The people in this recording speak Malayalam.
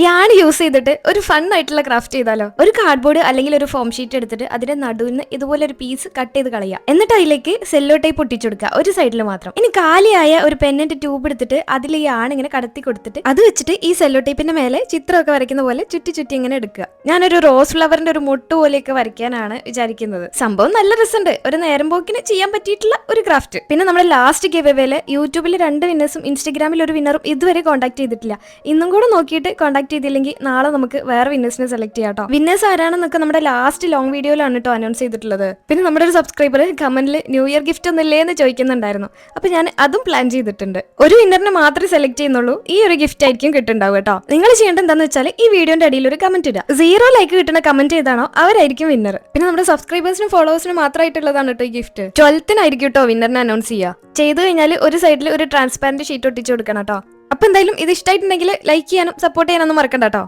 യാണ് യൂസ് ചെയ്തിട്ട് ഒരു ഫൺ ആയിട്ടുള്ള ക്രാഫ്റ്റ് ചെയ്താലോ? ഒരു കാർഡ്ബോർഡ് അല്ലെങ്കിൽ ഒരു ഫോം ഷീറ്റ് എടുത്തിട്ട് അതിന്റെ നടുവിന് ഇതുപോലെ ഒരു പീസ് കട്ട് ചെയ്ത് കളയുക. എന്നിട്ട് അതിലേക്ക് സെല്ലോ ടൈപ്പ് ഒട്ടിച്ചെടുക്കുക, ഒരു സൈഡിൽ മാത്രം. ഇനി കാലിയായ ഒരു പെന്നിന്റെ ട്യൂബ് എടുത്തിട്ട് അതിൽ ഈ യാണ് ഇങ്ങനെ കടത്തി കൊടുത്തിട്ട് അത് വെച്ചിട്ട് ഈ സെല്ലോ ടൈപ്പിന്റെ മേലെ ചിത്രമൊക്കെ വരയ്ക്കുന്ന പോലെ ചുറ്റി ചുറ്റി ഇങ്ങനെ എടുക്കുക. ഞാനൊരു റോസ് ഫ്ലവറിന്റെ ഒരു മുട്ട് പോലെയൊക്കെ വരയ്ക്കാനാണ് വിചാരിക്കുന്നത്. സംഭവം നല്ല രസമുണ്ട്, ഒരു നേരം പോക്കിന് ചെയ്യാൻ പറ്റിയിട്ടുള്ള ഒരു ക്രാഫ്റ്റ്. പിന്നെ നമ്മുടെ ലാസ്റ്റ് ഗിവ് അവേയില് യൂട്യൂബിൽ 2 വിന്നേഴ്സും ഇൻസ്റ്റഗ്രാമിൽ ഒരു വിന്നറും ഇതുവരെ കോൺടാക്ട് ചെയ്തിട്ടില്ല. ഇന്നും കൂടെ നോക്കിയിട്ട് കോൺടാക്ട് ചെയ്തില്ലെങ്കിൽ നാളെ നമുക്ക് വേറെ വിന്നേഴ്സിനെ സെലക്ട് ചെയ്യാം കേട്ടോ. വിന്നേഴ്സ് ആരാണെന്നൊക്കെ നമ്മുടെ ലാസ്റ്റ് ലോങ് വീഡിയോയിലാണ് കേട്ടോ അനൗൺസ് ചെയ്തിട്ടുള്ളത്. പിന്നെ നമ്മുടെ ഒരു സബ്സ്ക്രൈബർ കമന്റിൽ ന്യൂ ഇയർ ഗിഫ്റ്റ് ഒന്നും ഇല്ലേ എന്ന് ചോദിക്കുന്നുണ്ടായിരുന്നു. അപ്പൊ ഞാൻ അതും പ്ലാൻ ചെയ്തിട്ടുണ്ട്. ഒരു വിന്നറിനെ മാത്രമേ സെലക്ട് ചെയ്യുന്നുള്ളൂ, ഈ ഒരു ഗിഫ്റ്റ് ആയിരിക്കും കിട്ടുണ്ടാവും കേട്ടോ. നിങ്ങൾ ചെയ്യേണ്ടത് എന്താണെന്ന് വെച്ചാൽ ഈ വീഡിയോന്റെ അടിയിൽ ഒരു കമന്റ് ഇടുക. 0 ലൈക്ക് കിട്ടുന്ന കമന്റ് ചെയ്താണോ അവരായിരിക്കും വിന്നർ. പിന്നെ നമ്മുടെ സബ്സ്ക്രൈബേഴ്സിനും ഫോളോവേഴ്സിനും മാത്രമായിട്ടുള്ളതാണ് കേട്ടോ ഈ ഗിഫ്റ്റ്. 12-നായിരിക്കും കേട്ടോ വിന്നറിനെ അനൗൺസ് ചെയ്യുക. ചെയ്തു കഴിഞ്ഞാൽ ഒരു സൈഡിൽ ഒരു ട്രാൻസ്പാരന്റ് ഷീറ്റ് ഒട്ടിച്ചു കൊടുക്കണം കേട്ടോ. അപ്പൊ എന്തായാലും ഇത് ഇഷ്ടമായിട്ടുണ്ടെങ്കിൽ ലൈക്ക് ചെയ്യാനും സപ്പോർട്ട് ചെയ്യാനൊന്നും മറക്കണ്ട കേട്ടോ.